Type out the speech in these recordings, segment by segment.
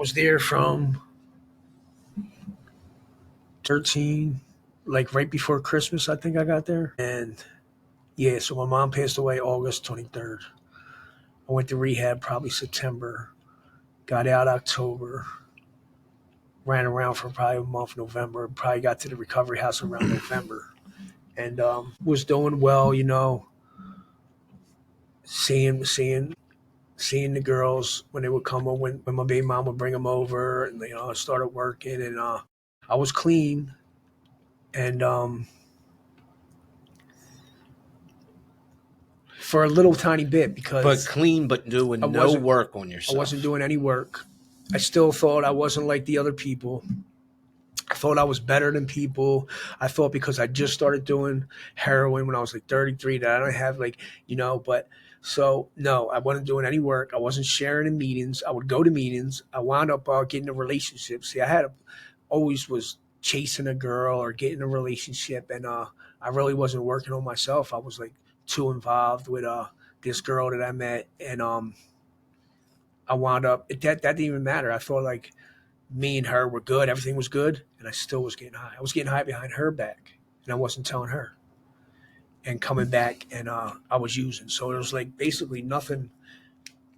was there from 13, like right before Christmas, I think I got there. And yeah, so my mom passed away August 23rd. I went to rehab probably September, got out October, ran around for probably a month, November, probably got to the recovery house around November, and was doing well, seeing the girls when they would come over, when my baby mom would bring them over, and I started working, and I was clean, and for a little tiny bit because But clean, but doing no work on yourself. I wasn't doing any work. I still thought I wasn't like the other people. I thought I was better than people. I thought because I just started doing heroin when I was like 33 that I don't have but so no, I wasn't doing any work. I wasn't sharing in meetings. I would go to meetings. I wound up getting a relationship. See, always was chasing a girl or getting a relationship, and I really wasn't working on myself. I was like too involved with this girl that I met, and I wound up that didn't even matter. I thought like me and her were good. Everything was good, and I still was getting high. I was getting high behind her back, and I wasn't telling her. And coming back, and I was using. So it was like basically nothing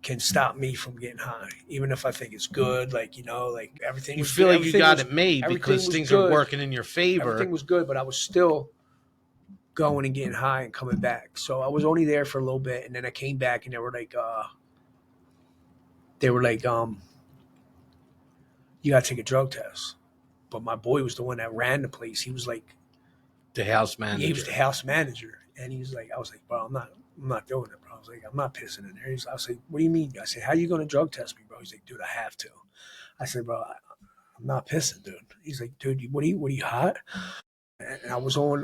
can stop me from getting high, even if I think it's good. Like like everything. You was feel good. like you got it made because things are working in your favor. Everything was good, but I was still going and getting high and coming back. So I was only there for a little bit, and then I came back, and they were like, you got to take a drug test. But my boy was the one that ran the place. He was like the house manager. He was the house manager, and he was like, I was like, bro, I'm not doing it, bro. I was like, I'm not pissing in there. I was like, what do you mean? I said, how you gonna drug test me, bro? He's like, dude, I have to. I said, bro, I'm not pissing, dude. He's like, dude, what are you hot? And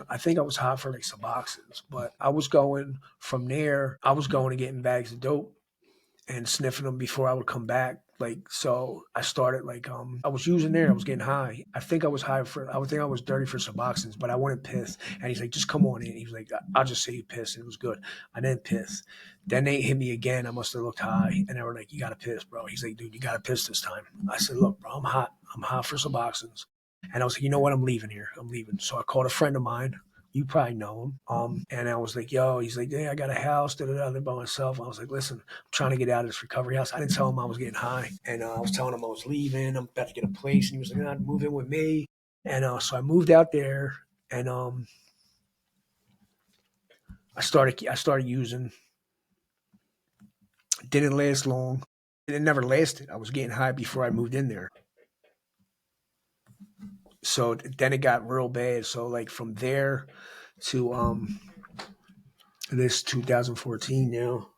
I think I was hot for like Suboxones, but I was going from there. I was going and getting bags of dope and sniffing them before I would come back. Like, so I started I was using there. I was getting high. I think I was high I would think I was dirty for Suboxones, but I wouldn't piss. And he's like, just come on in. He was like, I'll just say you piss. And it was good. I didn't piss. Then they hit me again. I must have looked high. And they were like, you got to piss, bro. He's like, dude, you got to piss this time. I said, look, bro, I'm hot. I'm hot for Suboxones. And I was like, you know what? I'm leaving here. I'm leaving. So I called a friend of mine. You probably know him. And I was like, yo, he's like, yeah, I got a house, I live by myself. I was like, listen, I'm trying to get out of this recovery house. I didn't tell him I was getting high. And I was telling him I was leaving. I'm about to get a place. And he was like, nah, move in with me. And so I moved out there, and I started using. Didn't last long. It never lasted. I was getting high before I moved in there. So then it got real bad. So like from there to this 2014 now.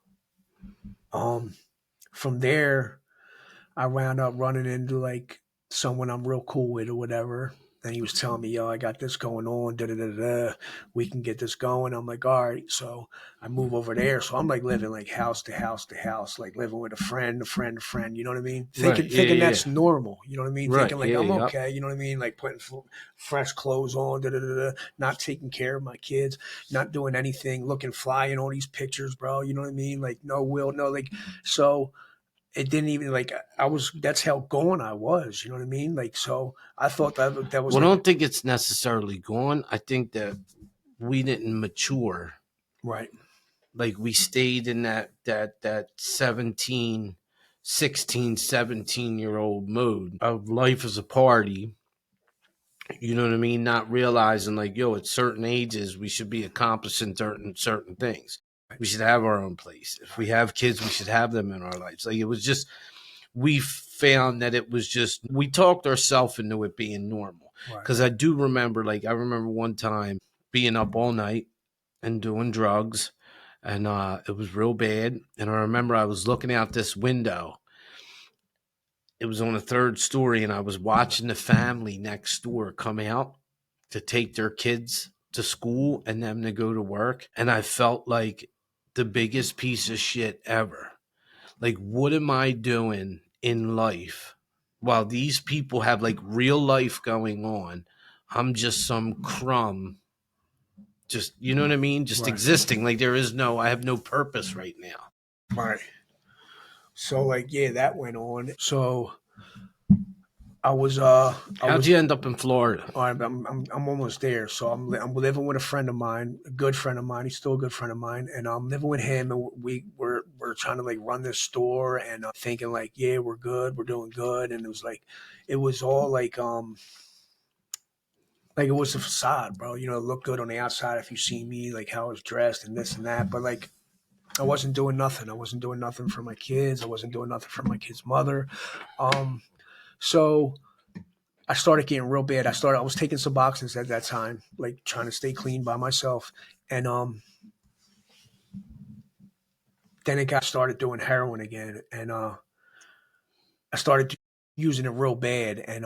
From there, I wound up running into like someone I'm real cool with or whatever. And he was telling me, yo, I got this going on, da da da da. We can get this going. I'm like, all right. So I move over there. So I'm like living like house to house to house, like living with a friend, a friend, a friend. You know what I mean? Thinking that's normal. You know what I mean? Right. Thinking like I'm okay. You know what I mean? Like putting fresh clothes on, da da da da. Not taking care of my kids, not doing anything, looking fly in all these pictures, bro. You know what I mean? Like no like so. It didn't even that's how gone I was, you know what I mean? Like, so I thought that was. Well, I don't think it's necessarily gone. I think that we didn't mature. Right. Like we stayed in that 17, 16, 17-year-old mode of life as a party. You know what I mean? Not realizing like, yo, at certain ages, we should be accomplishing certain things. We should have our own place. If we have kids, we should have them in our lives. Like it was just, we found that it was just, we talked ourselves into it being normal. Because I do remember, I remember one time being up all night and doing drugs, and it was real bad. And I remember I was looking out this window. It was on the third story, and I was watching the family next door come out to take their kids to school and them to go to work. And I felt like the biggest piece of shit ever. Like, what am I doing in life while these people have like real life going on? I'm just some crumb. Just, you know what I mean? Just existing. Like I have no purpose right now. Right. So like, yeah, that went on. So I was How'd you end up in Florida? all right, I'm almost there. So I'm living with a friend of mine, a good friend of mine. He's still a good friend of mine, and I'm living with him. And we're trying to like run this store, and thinking like, yeah, we're good, we're doing good. And it was all like it was a facade, bro. You know, it looked good on the outside if you see me, like how I was dressed and this and that. But like I wasn't doing nothing. I wasn't doing nothing for my kids. I wasn't doing nothing for my kid's mother. So I started getting real bad. I was taking Suboxones at that time, like trying to stay clean by myself. And then it got started doing heroin again. And I started using it real bad. And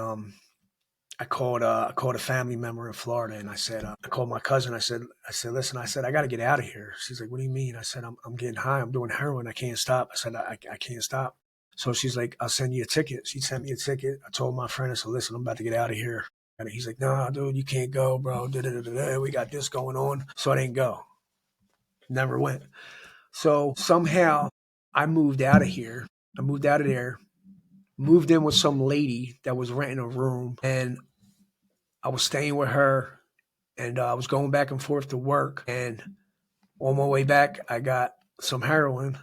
I called a family member in Florida, and I said, I called my cousin. I said, listen, I said, I got to get out of here. She's like, what do you mean? I said, I'm getting high. I'm doing heroin. I can't stop. I said, I can't stop. So she's like, I'll send you a ticket. She sent me a ticket. I told my friend, I said, listen, I'm about to get out of here. And he's like, no, dude, you can't go, bro. Da-da-da-da-da. We got this going on. So I didn't go. Never went. So somehow I moved out of here. I moved out of there, moved in with some lady that was renting a room, and I was staying with her, and I was going back and forth to work. And on my way back, I got some heroin,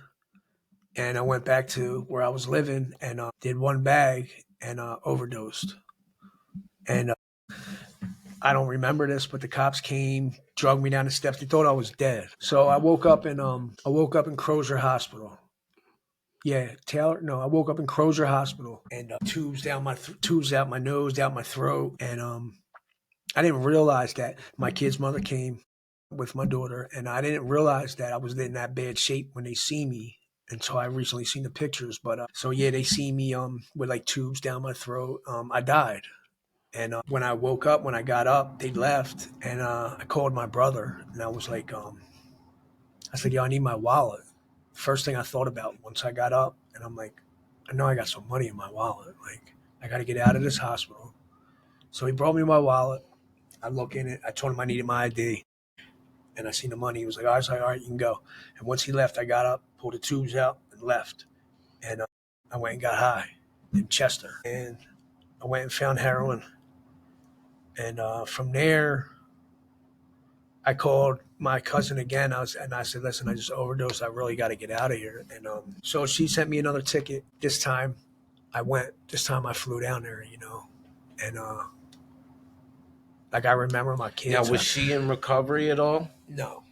and I went back to where I was living and did one bag and overdosed. And I don't remember this, but the cops came, drugged me down the steps. They thought I was dead. So I woke up in Crozier Hospital. Yeah, Taylor. No, I woke up in Crozier Hospital, and tubes out my nose, down my throat, and I didn't realize that my kid's mother came with my daughter, and I didn't realize that I was in that bad shape when they see me until I recently seen the pictures. But so yeah, they see me with like tubes down my throat. I died. And when I woke up, when I got up, they left, and I called my brother, and I was like, I said, yo, I need my wallet. First thing I thought about once I got up, and I'm like, I know I got some money in my wallet. Like, I got to get out of this hospital. So he brought me my wallet. I look in it. I told him I needed my ID, and I seen the money. He was like, I was like, all right, you can go. And once he left, I got up, pulled the tubes out, and left. And I went and got high in Chester, and I went and found heroin. And from there, I called my cousin again. I said, listen, I just overdosed. I really got to get out of here. And so she sent me another ticket. This time, I went. This time, I flew down there. And like I remember my Now, kids. was she in recovery at all? No,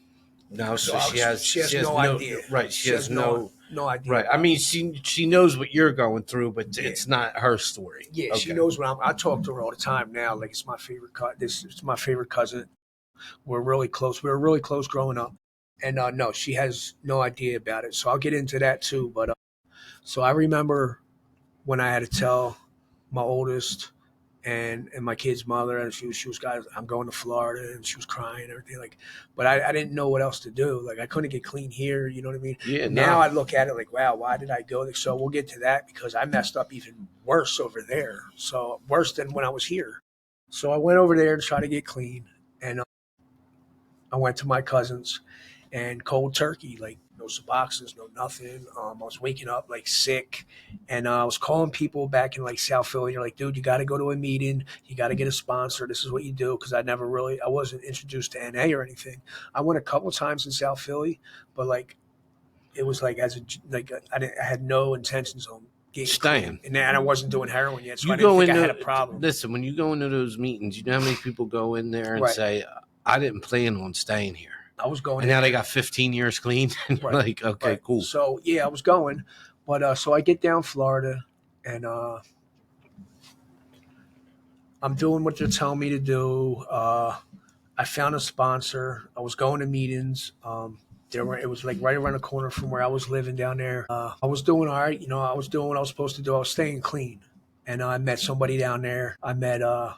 No, so she has no idea. right. She has no idea. right. I mean, she knows what you're going through, but Yeah. it's not her story. Yeah, Okay. she knows I talk to her all the time now. Like it's my favorite it's my favorite cousin. We're really close. We were really close growing up. And no, she has no idea about it. So I'll get into that too. But so I remember when I had to tell my oldest and my kid's mother, and she was guys, I'm going to Florida, and she was crying and everything. Like, but I didn't know what else to do. Like I couldn't get clean here. You know what I mean? Yeah. Now No. I look at it like, wow, why did I go there? So we'll get to that because I messed up even worse over there. So worse than when I was here. So I went over there to try to get clean, and I went to my cousin's, and cold turkey, like no Suboxones, no nothing. I was waking up like sick, and I was calling people back in like South Philly. They're like, dude, you got to go to a meeting. You got to get a sponsor. This is what you do. Because I wasn't introduced to NA or anything. I went a couple times in South Philly, but like it was like I had no intentions on getting Staying. clean. And I wasn't doing heroin yet, so You I didn't go think I into had a problem. listen when you go into those meetings. You know how many people go in there and Right. say, "I didn't plan on staying here," I was going, and now they got 15 years clean. And you're Right. like, okay, Right. cool. So yeah, I was going, but so I get down Florida, and I'm doing what they're telling me to do. I found a sponsor. I was going to meetings. It was like right around the corner from where I was living down there. I was doing all right. I was doing what I was supposed to do. I was staying clean, and I met somebody down there. I met a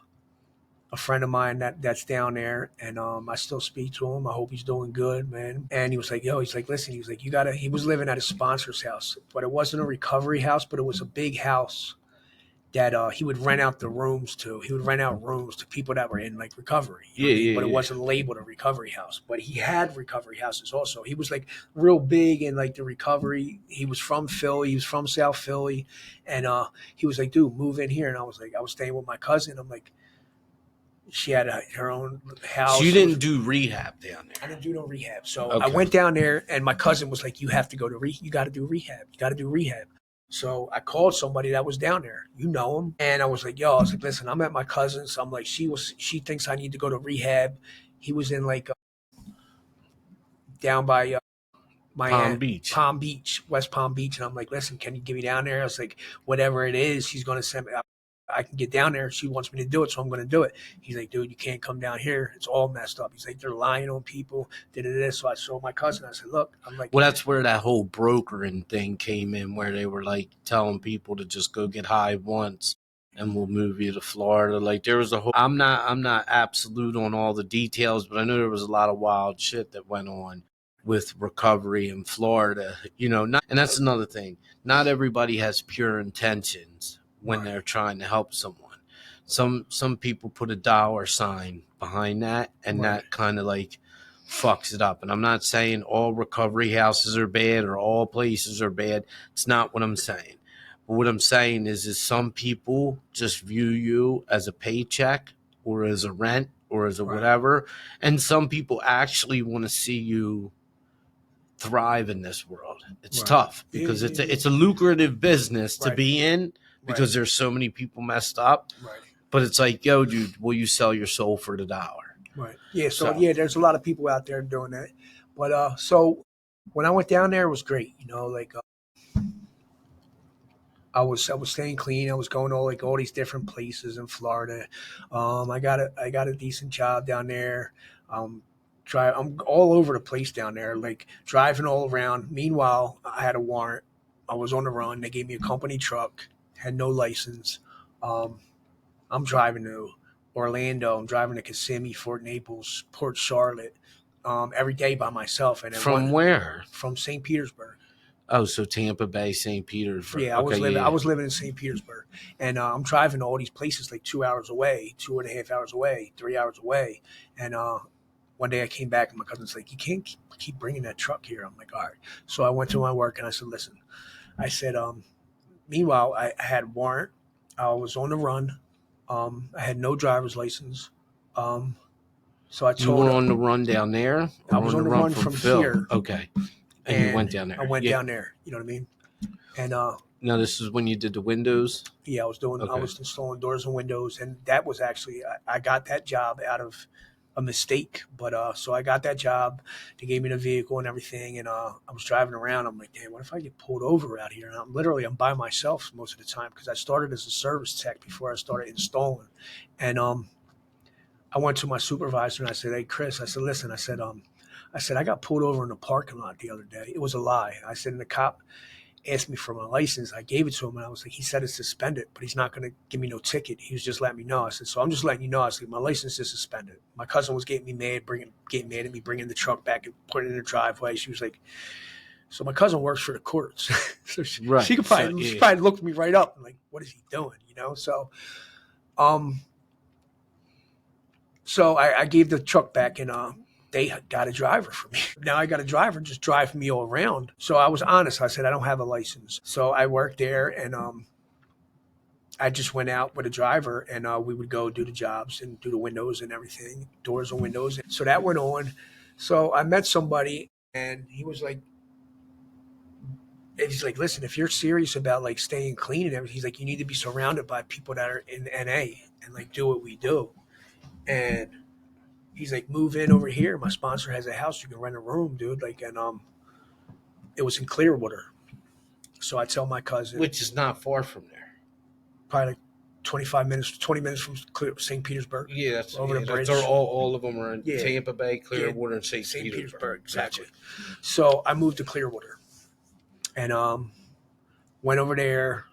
friend of mine that's down there, and I still speak to him. I hope he's doing good, man. And he was like, yo, he's like, listen, he was like, he was living at his sponsor's house, but it wasn't a recovery house, but it was a big house that he would rent out the rooms to. He would rent out rooms to people that were in like recovery. You know Yeah, what I mean? yeah, But it yeah. wasn't labeled a recovery house. But he had recovery houses also. He was like real big in like the recovery. He was from Philly. He was from South Philly, and he was like, "Dude, move in here." And I was like, I was staying with my cousin. I'm like, she had her own So you house. It was didn't do rehab down I there? didn't do no rehab. So I Okay. went down there, and my cousin was like, "You have to go to you got to do rehab. You got to do rehab." So I called somebody that was down there. You know him, and I was like, "Yo," I was like, "Listen, I'm at my cousin's." I'm like, she thinks I need to go to rehab. He was in like down by Palm Miami, Beach. Palm Beach, West Palm Beach, and I'm like, "Listen, can you get me down there?" I was like, "Whatever it is, she's gonna send me. I can get down there. She wants me to do it, so I'm going to do it." He's like, "Dude, you can't come down here. It's all messed up." He's like, "They're lying on people." So I showed my cousin. I said, "Look," I'm like, Well, that's where that whole brokering thing came in, where they were like telling people to just go get high once and we'll move you to Florida. Like there was a whole I'm not absolute on all the details, but I know there was a lot of wild shit that went on with recovery in Florida. Not and that's another thing. Not everybody has pure intentions when right, they're trying to help someone. Some people put a dollar sign behind that, and right, that kind of like fucks it up. And I'm not saying all recovery houses are bad or all places are bad. It's not what I'm saying. But what I'm saying is some people just view you as a paycheck or as a rent or as a right, whatever. And some people actually want to see you thrive in this world. It's right. tough Yeah, because yeah, it's a lucrative business to right, be in right, because there's so many people messed up. right, But it's like, yo, dude, will you sell your soul for the dollar? right. Yeah. So So yeah, there's a lot of people out there doing that. But so when I went down there, it was great. You know, like I was staying clean. I was going to all these different places in Florida. I got a decent job down there. Um, I'm all over the place down there, like driving all around. Meanwhile, I had a warrant. I was on the run. They gave me a company truck. Had no license. Um, I'm driving to Orlando. I'm driving to Kissimmee, Fort Naples, Port Charlotte, every day by myself. And then from one where? from St. Petersburg. Oh, so Tampa Bay, St. Petersburg. Yeah, I Okay, was living. I yeah, was living in St. Petersburg, and I'm driving to all these places like 2 hours away, 2.5 hours away, 3 hours away. And one day I came back, and my cousin's like, "You can't keep bringing that truck here." I'm like, "All right." So I went to my work, and I said, "Listen," I said, meanwhile, I had a warrant. I was on the run. I had no driver's license. Um, so I you told were on the run down there I or was on on the the run run from from Phil. here, Okay, and you went and down I there. went Yeah. down there. You know what I mean? And Now this is when you did the windows. yeah, I Okay. was installing doors and windows, and that was actually I got that job out of a mistake. But so I got that job. They gave me the vehicle and everything, and I was driving around. I'm like, damn, what if I get pulled over out here? And I'm by myself most of the time because I started as a service tech before I started installing, and I went to my supervisor and I said, "Hey, Chris," I said, "Listen," I said, "I got pulled over in the parking lot the other day. It was a lie." I said, and the cop asked me for my license. I gave it to him, and I was like, "He said it's suspended, but he's not going to give me no ticket. He was just letting me know." I said, "So I'm just letting you know." I said, "My license is suspended." My cousin was getting mad at me, bringing the truck back and putting it in the driveway. She was like, "So my cousin works for the courts, so she Right. could So probably she yeah. probably looked me right up and like, what is he doing?" You know, um, so I gave the truck back, and they got a driver for me. Now I got a driver just driving me all around. So I was honest. I said I don't have a license. So I worked there, and I just went out with a driver, and we would go do the jobs and do the windows and everything, doors and windows. So that went on. So I met somebody, and he's like, "Listen, if you're serious about like staying clean and everything, he's like, you need to be surrounded by people that are in NA and like do what we do." And he's like, "Move in over here. My sponsor has a house. You can rent a room, dude." Like, and it was in Clearwater. So I tell my cousin, Which is not far from there. probably like 25 minutes, 20 minutes from St. Petersburg, over the That's bridge. all of them are in Yeah, Tampa Bay, yeah, Clearwater, and St. St. Petersburg. Petersburg, Gotcha. exactly. So I moved to Clearwater, and went over there,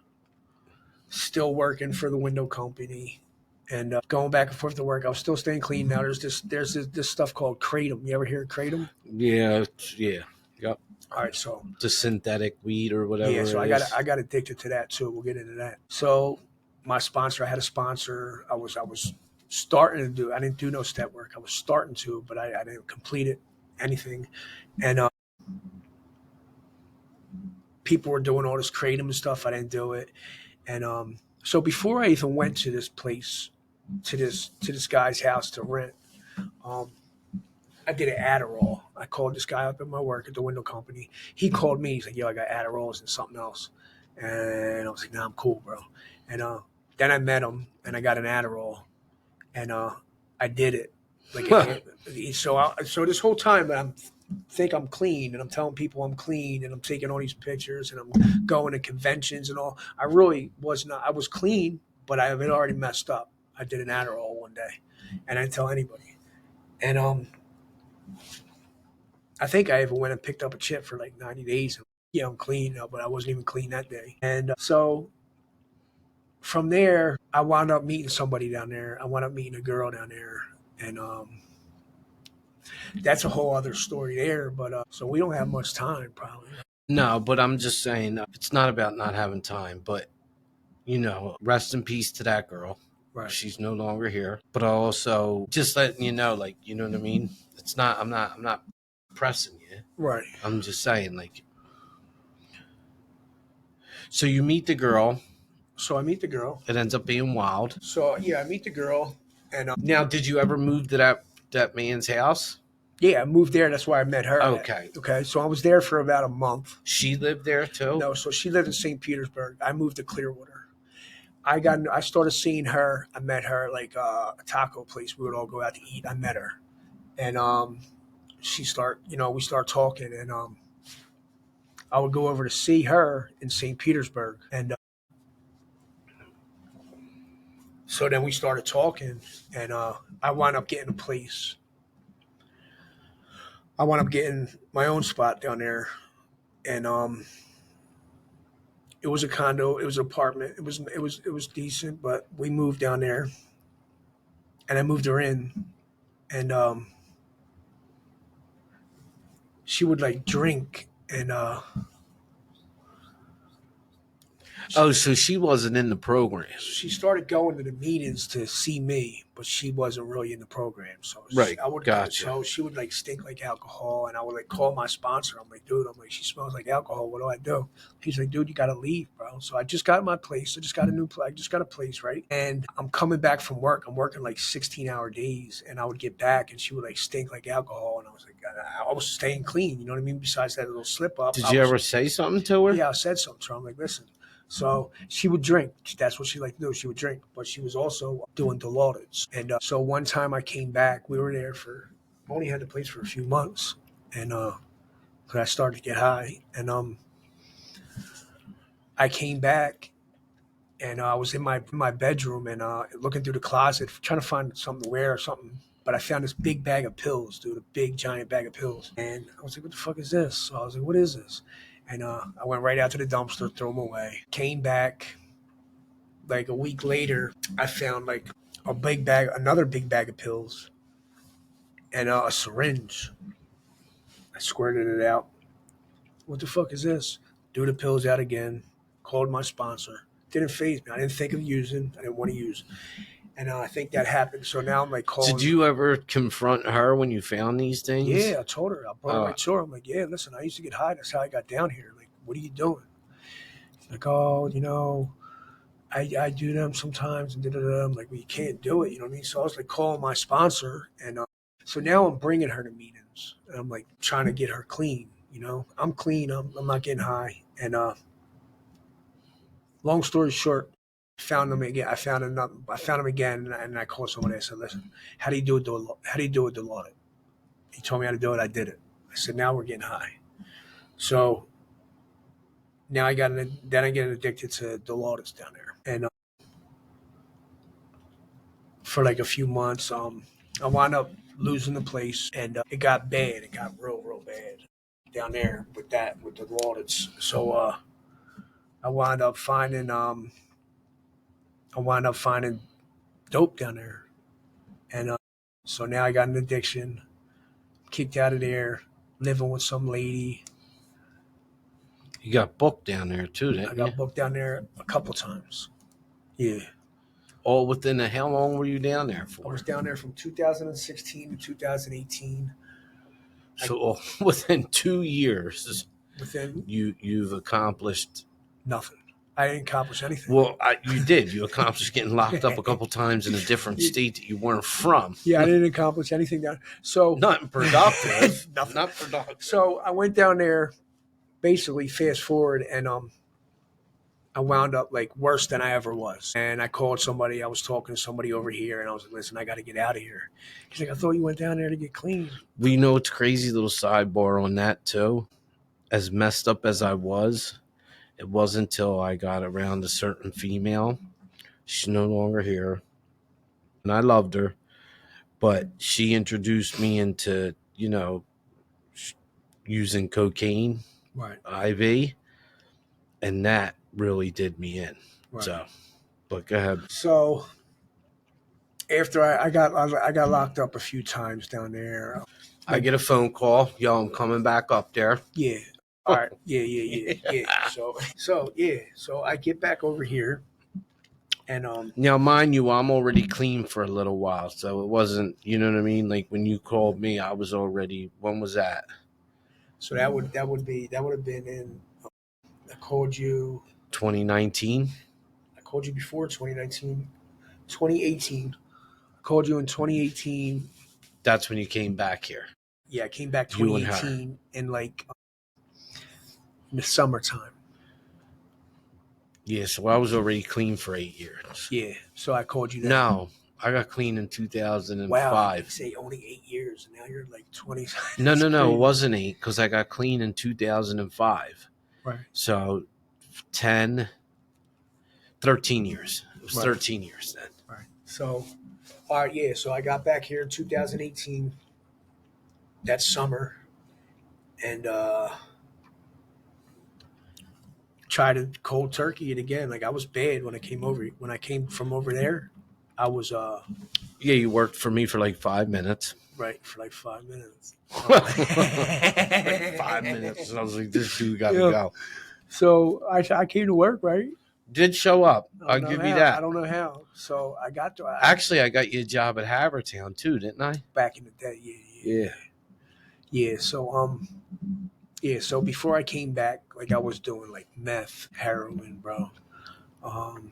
still working for the window company, and going back and forth to work. I was still staying clean. Now there's this stuff called kratom. You ever hear of kratom? Yeah, yeah. Yep. All right, The synthetic weed or yeah, whatever so it I got is. I got addicted to that too. We'll get into that. So my sponsor. I had a sponsor. I was starting to do. I didn't do no step work. I was starting to, but I didn't complete it anything. And people were doing all this kratom and stuff. I didn't do it. And so before I even went to this place, to this guy's house to rent, um, I did an Adderall. I called this guy up at my work at the window company. He called me. He's like, "Yo, I got Adderalls and something else." And I was like, "Nah, I'm cool, bro." And then I met him, and I got an Adderall, and I did it. So this whole time that I'm think I'm clean, and I'm telling people I'm clean, and I'm taking all these pictures, and I'm going to conventions and all. I really was not. I was clean, but I had already messed up. I did an Adderall one day, and I didn't tell anybody. And I think I even went and picked up a chip for like 90 days. Yeah, I'm clean, but I wasn't even clean that day. And so from there, I wound up meeting somebody down there. I wound up meeting a girl down there, and that's a whole other story there. But so we don't have much time, probably. No, but I'm just saying it's not about not having time, but rest in peace to that girl. Right. She's no longer here. But also just letting you know, like, you know what I mean? It's not I'm not pressing you. Right. I'm just saying, like, so you meet the girl, So I meet the girl. it ends up being wild. So yeah, I meet the girl, and Now, did you ever move to that man's house? yeah, I moved there. That's why I met her. Okay. Okay. So I was there for about a month. She lived there too? No, so she lived in St. Petersburg. I moved to Clearwater. I started seeing her. I met her like a taco place. We would all go out to eat. I met her, and we start talking, and I would go over to see her in St. Petersburg, and so then we started talking, and I wound up getting a place. I wound up getting my own spot down there, and it was a condo, it was an apartment, it was decent, but we moved down there, and I moved her in, and she would like drink, and Oh, so she wasn't in the program. she started going to the meetings to see me, but she wasn't really in the program. So Right, I would gotcha. So she would like stink like alcohol, and I would like call my sponsor. I'm like, dude, she smells like alcohol. What do I do? He's like, dude, you got to leave, bro. So I just got my place. I just got a new place. I just got a place, right? And I'm coming back from work. I'm working like 16-hour days, and I would get back, and she would like stink like alcohol, and I was like, I was staying clean. You know what I mean? Besides that little slip up. Did you ever say something to her? Yeah, I said something to her. I'm like, listen. So she would drink. That's what she liked to do. She would drink, but she was also doing Dilaudid. And so one time I came back. We were there only had the place for a few months, and I started to get high. And I came back, and I was in my bedroom and looking through the closet, trying to find something to wear or something. But I found this big bag of pills, dude, a big giant bag of pills. And I was like, what the fuck is this? So I was like, what is this? And I went right out to the dumpster, threw them away. Came back like a week later. I found like another big bag of pills, and a syringe. I squirted it out. What the fuck is this? Threw the pills out again. Called my sponsor. Didn't faze me. I didn't think of using. I didn't want to use. And I think that happened. So now I'm like calling. Did you ever confront her when you found these things? Yeah, I told her. I brought her right to her. I'm like, yeah, listen, I used to get high. That's how I got down here. Like, what are you doing? She's like, oh, I do them sometimes. And da-da-da. I'm like, well, you can't do it. You know what I mean? So I was like calling my sponsor. And so now I'm bringing her to meetings. And I'm like trying to get her clean. I'm clean. I'm not getting high. And long story short, found them again. I found him again, and I called somebody. I said, "Listen, how do you do it? How do you do it, Dilaudid?" He told me how to do it. I did it. I said, "Now we're getting high." So now I get addicted to Dilaudid down there, and for like a few months, I wound up losing the place, and it got bad. It got real bad down there with the Dilaudid. So I wound up finding dope down there, and so now I got an addiction. Kicked out of there, living with some lady. You got booked down there too, didn't I you? got booked down there a couple times. Yeah. All within how long were you down there I for? was down there from 2016 to 2018. So within 2 years, Within you've accomplished. nothing. I didn't accomplish anything. Well, you did. You accomplished getting locked up a couple times in a different state that you weren't from. Yeah, I didn't accomplish anything down. So Nothing productive. nothing. Not productive. So I went down there. Basically, fast forward, and I wound up like worse than I ever was. And I called somebody. I was talking to somebody over here, and I was like, "Listen, I got to get out of here." He's like, "I thought you went down there to get clean." Well, you know, it's crazy little sidebar on that too. As messed up as I was, it wasn't until I got around a certain female. She's no longer here, and I loved her, but she introduced me into, using cocaine, Right. IV, and that really did me in. Right. So, but go ahead. So after I got locked up a few times down there. I get a phone call. Yo, I'm coming back up there. Yeah. All right. Yeah. So I get back over here, and Now, mind you, I'm already clean for a little while, so it wasn't, you know what I mean? Like when you called me, I was already. When was that? so that would have been in. I called you. 2019. I called you before 2019, 2018. I called you in 2018. That's when you came back here. Yeah, I came back You and her. 2018 in like in the summertime. Yeah, so I was already clean for 8 years. Yeah, so I called you then. No, I got clean in 2005. Wow, you say only 8 years, and now you're like 20. No, That's it crazy. wasn't 8 because I got clean in 2005. Right. So 10, 13 years. It was Right. 13 years then. Right. So, all right, yeah. So I got back here in 2018, that summer, and tried to cold turkey it again. Like I was bad when I came over. When I came from over there, I was Yeah, you worked for me for like 5 minutes. right for like 5 minutes. Like 5 minutes. And I was like, this dude got to Yeah. go. So I came to work, right? Did show up. I I'll don't give know you how. that. I don't know how. So I got to Actually, I got you a job at Havertown too, didn't I? back in the day. Yeah. So before I came back, like I was doing like meth, heroin, bro. And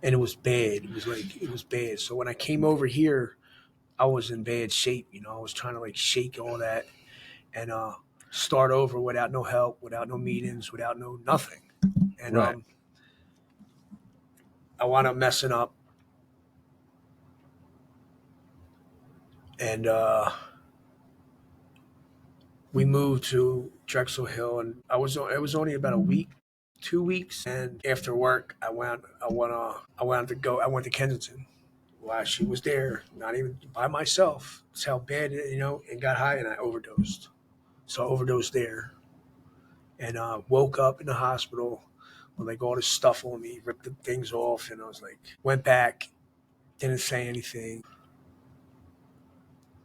it was bad. It was bad. So when I came over here, I was in bad shape. I was trying to like shake all that and start over without no help, without no meetings, without no nothing. And Right. I wound up messing up. And we moved to Drexel Hill, and it was only about a week, 2 weeks, and after work, I went to Kensington. While she was there, not even by myself. That's how bad and got high, and I overdosed. So I overdosed there, and woke up in the hospital with like all this stuff on me, ripped the things off, and I was like, went back, didn't say anything.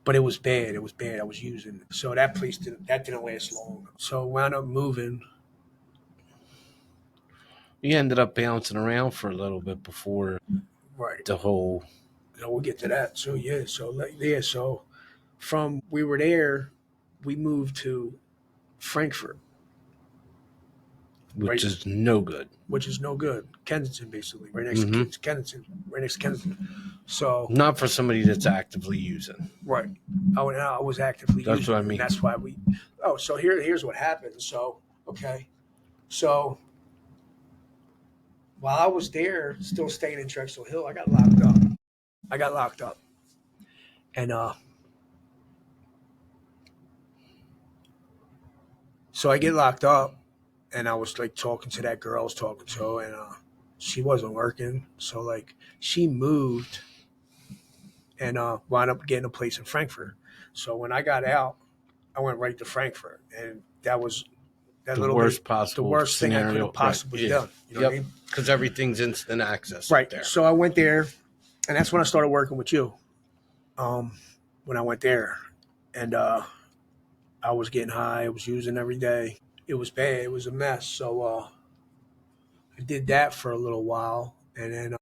But it was bad. It was bad. I was using. So that place didn't last long. So I wound up moving. You ended up bouncing around for a little bit before Right. the whole. We'll get to that. So So from we were there, we moved to Frankfurt, Which right. is no good. Which is no good. Kensington, basically, right next Mhm. to Kensington, right next to Kensington. So Not for somebody that's actively using. right, I was actively That's using what I it, and mean. that's why we. Oh, so here's what happened. So okay, so while I was there, still staying in Drexel Hill, I got locked up, and so I get locked up, and I was like talking to that girl I was talking to, and she wasn't working, so like she moved, and wound up getting a place in Frankfurt. So when I got out, I went right to Frankfurt, and that was The worst possible the worst thing I could scenario. have possibly Right. Yeah. done. You know what I mean? Because everything's instant access. Right. There. So I went there, and that's when I started working with you. When I went there, and I was getting high. I was using every day. It was bad. It was a mess. So I did that for a little while, and then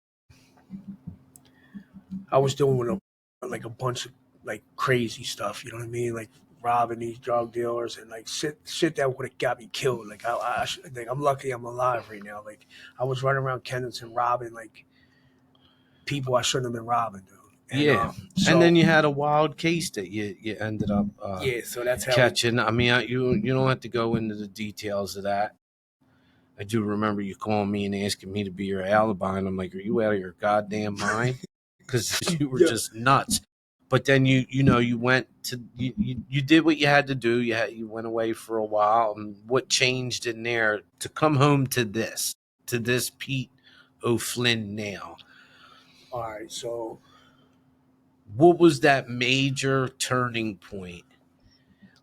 I was doing like a bunch of like crazy stuff. You know what I mean? Like robbing these drug dealers and like shit that would have got me killed. Like like I'm lucky I'm alive right now. Like I was running around Kensington robbing like people I shouldn't have been robbing, dude. And Yeah. And then so you had a wild case that you ended up yeah, so that's how we. catching. I mean, you don't have to go into the details of that. I do remember you calling me and asking me to be your alibi, and I'm like, "Are you out of your goddamn mind?" Because you were Yeah. just nuts. But then you went to you did what you had to do. You went away for a while, and what changed in there to come home to this Pete O'Flynn now? All right, so What was that major turning point?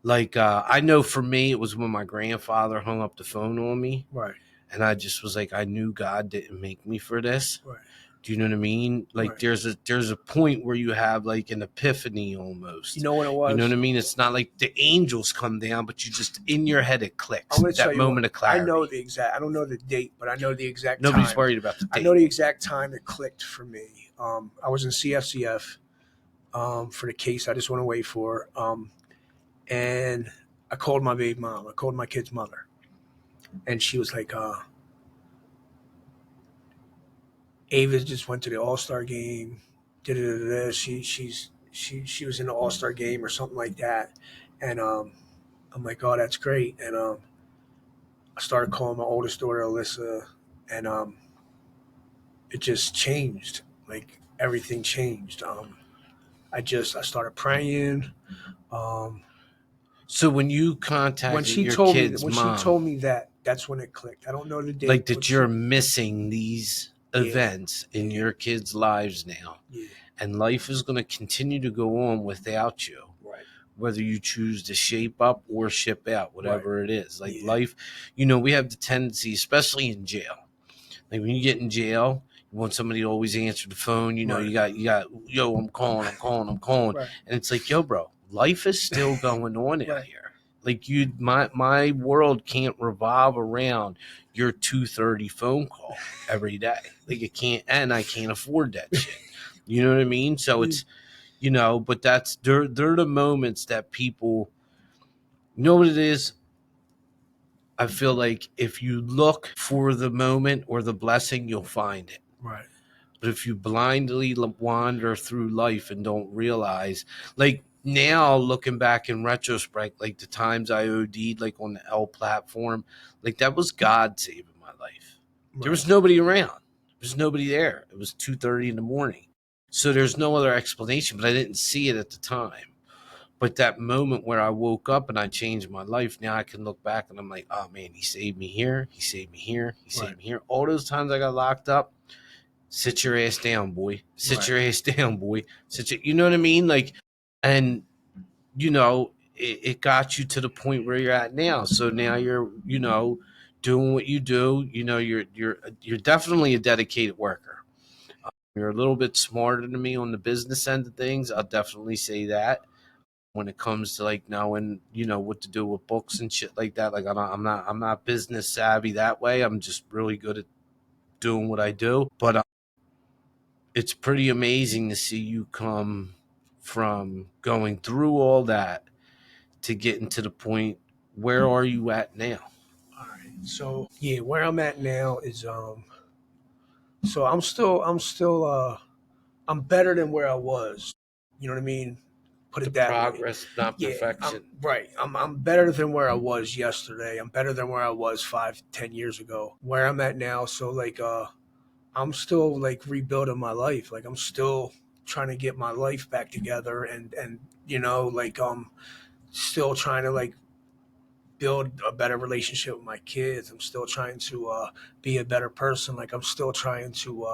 Like I know for me, it was when my grandfather hung up the phone on me. right, And I just was like, I knew God didn't make me for this. right, Do you know what I mean? Like right. there's a point where you have like an epiphany You almost. know what it You know what was? I mean? It's not like the angels come down, but you just in your head it I'm clicks. gonna tell That you what. moment of I know clarity. the exact. I don't know the date, but I know the exact Nobody's time. worried about the I know date. the exact time it clicked for me. I was in CFCF for the case I just went away for, and I called my baby mom. I called my kid's mother, and she was like, "Ava just went to the All Star game. Da, da, da, da. She was in the All Star game or something like that." And I'm like, "Oh, that's great." And I started calling my oldest daughter Alyssa, and it just changed. Like everything changed. I started praying. Um, So when you when contacted she your told me kid's when she mom, told me that, that's when it clicked. I don't know the like date, but that you're missing these yeah, events in yeah, your kids' lives now, yeah, and life is going to continue to go on without you. right, Whether you choose to shape up or ship out, right, whatever it is. Like yeah, life, we have the tendency, especially in jail. Like when you get in jail, you want somebody to always answer the phone. right, Yo, I'm calling. right, And it's like, yo, bro, life is still going on out right, here. Like my world can't revolve around your 2:30 phone call every day. Like it can't, and I can't afford that shit. You know what I mean? So yeah, it's, but they're the moments that people, you know what it is? I feel like if you look for the moment or the blessing, you'll find it. right, But if you blindly wander through life and don't realize, like now looking back in retrospect, like the times I OD'd, like on the L platform, like that was God saving my life. There right, was nobody around. There's nobody there. It was 2:30 in the morning. So there's no other explanation, but I didn't see it at the time. But that moment where I woke up and I changed my life, now I can look back and I'm like, oh man, he saved me here. He saved me here. He right, saved me here. All those times I got locked up, sit your ass down, boy. Sit right. your ass down, boy. You know what I mean? Like, and it got you to the point where you're at now. So now you're, doing what you do. You're definitely a dedicated worker. You're a little bit smarter than me on the business end of things. I'll definitely say that when it comes to like knowing what to do with books and shit like that. Like I'm not business savvy that way. I'm just really good at doing what I do. But it's pretty amazing to see you come from going through all that to getting to the point. Where are you at now? All right. So yeah, where I'm at now is So I'm better than where I was. You know what I mean? Put The it that way. progress, not Yeah, I'm perfection. right. I'm better than where I was yesterday. I'm better than where I was 5, 10 years ago. Where I'm at now, so like I'm still like rebuilding my life. Like I'm still trying to get my life back together and like still trying to like build a better relationship with my kids. I'm still trying to be a better person. Like I'm still trying to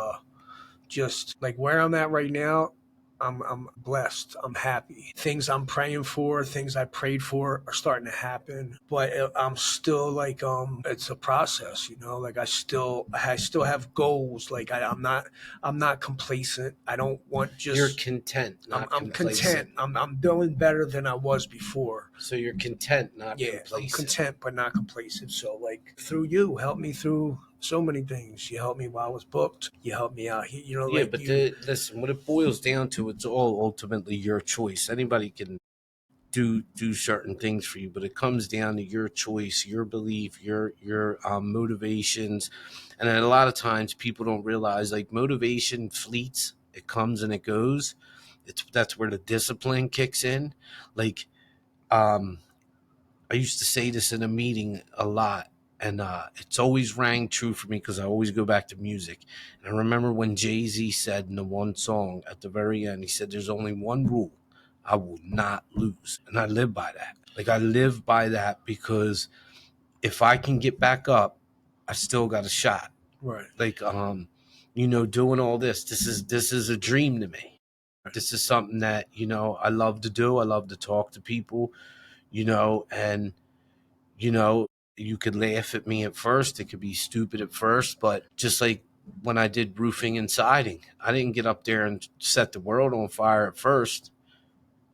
just like where I'm at right now, I'm blessed. I'm happy. Things I'm praying for, things I prayed for are starting to happen. But I'm still like it's a process, Like I still have goals. Like I'm not complacent. I don't want You're just content, not I'm content. complacent. I'm doing better than I was before. So you're content, not Yeah, I'm complacent. content but not complacent. So like through you, help me through so many things. You helped me while I was booked. You helped me out here. You know, Yeah, like but you. listen, what it boils down to, it's all ultimately your choice. Anybody can do certain things for you, but it comes down to your choice, your belief, your motivations. And then a lot of times people don't realize, like, motivation fleets, it comes and it goes. That's where the discipline kicks in. Like, um I used to say this in a meeting a lot, and it's always rang true for me because I always go back to music. And I remember when Jay-Z said in the one song at the very end, he said, "There's only one rule: I will not lose." And I live by that. Like, I live by that because if I can get back up, I still got a shot. Right. Like, doing all this is a dream to me. This is something that, I love to do. I love to talk to people, and you know, you could laugh at me at first. It could be stupid at first, but just like when I did roofing and siding, I didn't get up there and set the world on fire at first.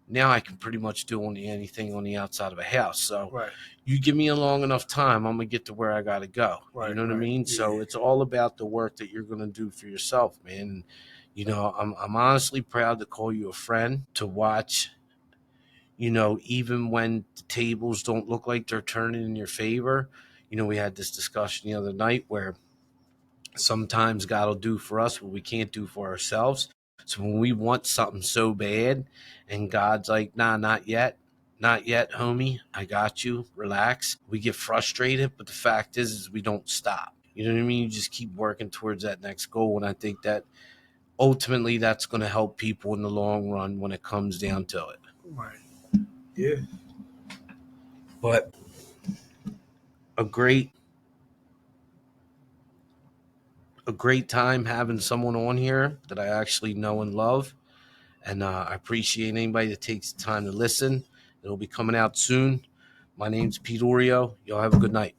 Now I can pretty much do anything on the outside of a house. So Right. you give me a long enough time, I'm gonna get to where I gotta go. You Right. know what I Right. mean? Yeah. So it's all about the work that you're gonna do for yourself, man. I'm honestly proud to call you a friend, to watch, even when the tables don't look like they're turning in your favor. We had this discussion the other night where sometimes God will do for us what we can't do for ourselves. So when we want something so bad and God's like, nah, not yet. Not yet, homie. I got you. Relax. We get frustrated, but the fact is we don't stop. You know what I mean? You just keep working towards that next goal. And I think that ultimately that's going to help people in the long run when it comes down to it. Right. Yeah. But a great a great time having someone on here that I actually know and love. And I appreciate anybody that takes the time to listen. It'll be coming out soon. My name's Pete Oreo. Y'all have a good night.